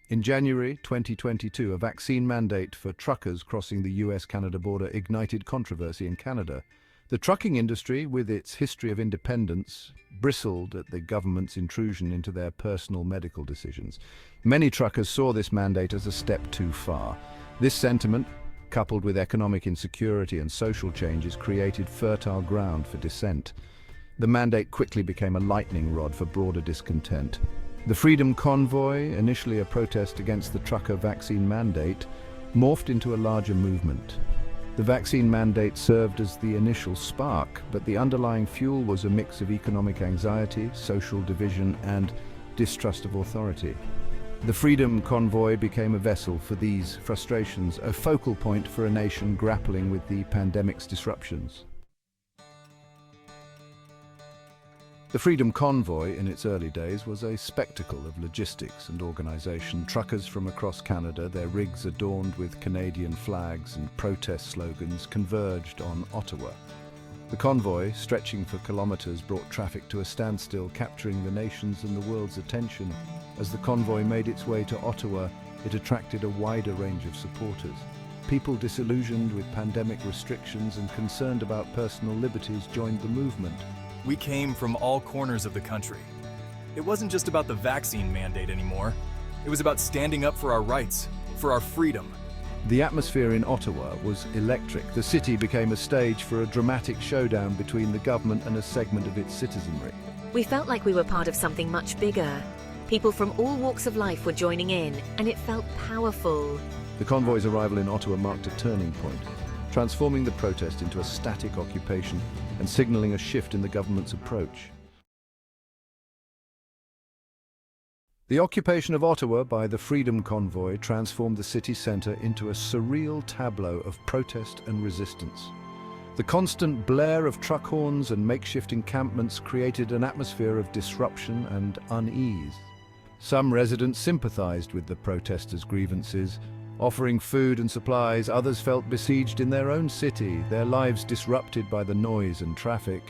In January 2022, a vaccine mandate for truckers crossing the US-Canada border ignited controversy in Canada. The trucking industry, with its history of independence, bristled at the government's intrusion into their personal medical decisions. Many truckers saw this mandate as a step too far. This sentiment, coupled with economic insecurity and social changes, created fertile ground for dissent. The mandate quickly became a lightning rod for broader discontent. The Freedom Convoy, initially a protest against the trucker vaccine mandate, morphed into a larger movement. The vaccine mandate served as the initial spark, but the underlying fuel was a mix of economic anxiety, social division, and distrust of authority. The Freedom Convoy became a vessel for these frustrations, a focal point for a nation grappling with the pandemic's disruptions. The Freedom Convoy, in its early days, was a spectacle of logistics and organization. Truckers from across Canada, their rigs adorned with Canadian flags and protest slogans, converged on Ottawa. The convoy, stretching for kilometers, brought traffic to a standstill, capturing the nation's and the world's attention. As the convoy made its way to Ottawa, it attracted a wider range of supporters. People disillusioned with pandemic restrictions and concerned about personal liberties joined the movement. We came from all corners of the country. It wasn't just about the vaccine mandate anymore. It was about standing up for our rights, for our freedom. The atmosphere in Ottawa was electric. The city became a stage for a dramatic showdown between the government and a segment of its citizenry. We felt like we were part of something much bigger. People from all walks of life were joining in, and it felt powerful. The convoy's arrival in Ottawa marked a turning point, transforming the protest into a static occupation and signaling a shift in the government's approach. The occupation of Ottawa by the Freedom Convoy transformed the city centre into a surreal tableau of protest and resistance. The constant blare of truck horns and makeshift encampments created an atmosphere of disruption and unease. Some residents sympathised with the protesters' grievances, offering food and supplies. Others felt besieged in their own city, their lives disrupted by the noise and traffic.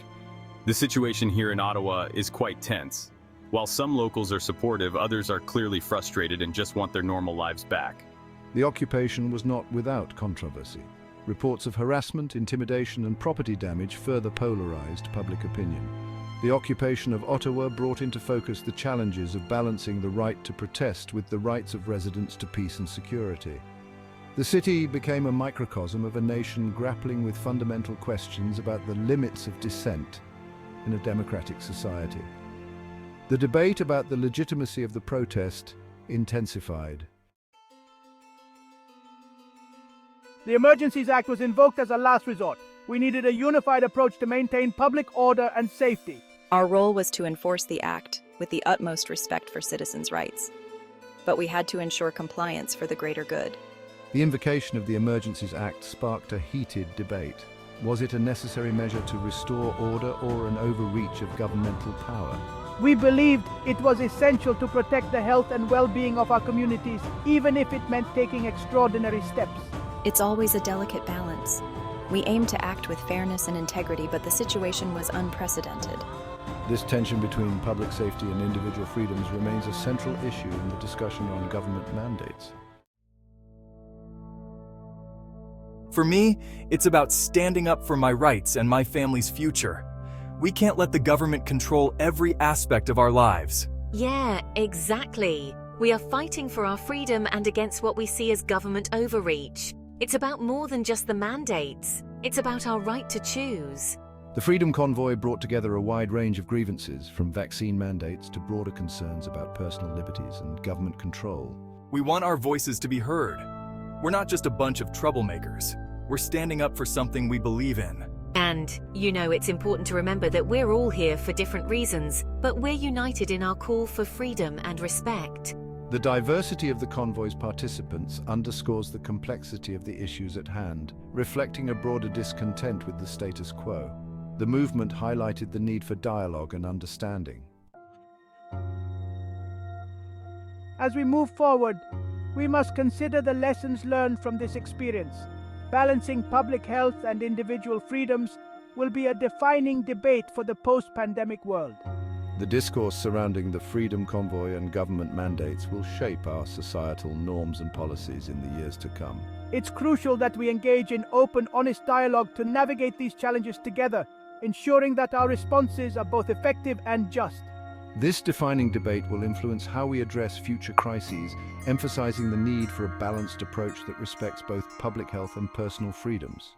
The situation here in Ottawa is quite tense. While some locals are supportive, others are clearly frustrated and just want their normal lives back. The occupation was not without controversy. Reports of harassment, intimidation, and property damage further polarized public opinion. The occupation of Ottawa brought into focus the challenges of balancing the right to protest with the rights of residents to peace and security. The city became a microcosm of a nation grappling with fundamental questions about the limits of dissent in a democratic society. The debate about the legitimacy of the protest intensified. The Emergencies Act was invoked as a last resort. We needed a unified approach to maintain public order and safety. Our role was to enforce the act with the utmost respect for citizens' rights. But we had to ensure compliance for the greater good. The invocation of the Emergencies Act sparked a heated debate. Was it a necessary measure to restore order or an overreach of governmental power? We believed it was essential to protect the health and well-being of our communities, even if it meant taking extraordinary steps. It's always a delicate balance. We aimed to act with fairness and integrity, but the situation was unprecedented. This tension between public safety and individual freedoms remains a central issue in the discussion on government mandates. For me, it's about standing up for my rights and my family's future. We can't let the government control every aspect of our lives. Yeah, exactly. We are fighting for our freedom and against what we see as government overreach. It's about more than just the mandates. It's about our right to choose. The Freedom Convoy brought together a wide range of grievances, from vaccine mandates to broader concerns about personal liberties and government control. We want our voices to be heard. We're not just a bunch of troublemakers. We're standing up for something we believe in. And, it's important to remember that we're all here for different reasons, but we're united in our call for freedom and respect. The diversity of the convoy's participants underscores the complexity of the issues at hand, reflecting a broader discontent with the status quo. The movement highlighted the need for dialogue and understanding. As we move forward, we must consider the lessons learned from this experience. Balancing public health and individual freedoms will be a defining debate for the post-pandemic world. The discourse surrounding the Freedom Convoy and government mandates will shape our societal norms and policies in the years to come. It's crucial that we engage in open, honest dialogue to navigate these challenges together, ensuring that our responses are both effective and just. This defining debate will influence how we address future crises, emphasizing the need for a balanced approach that respects both public health and personal freedoms.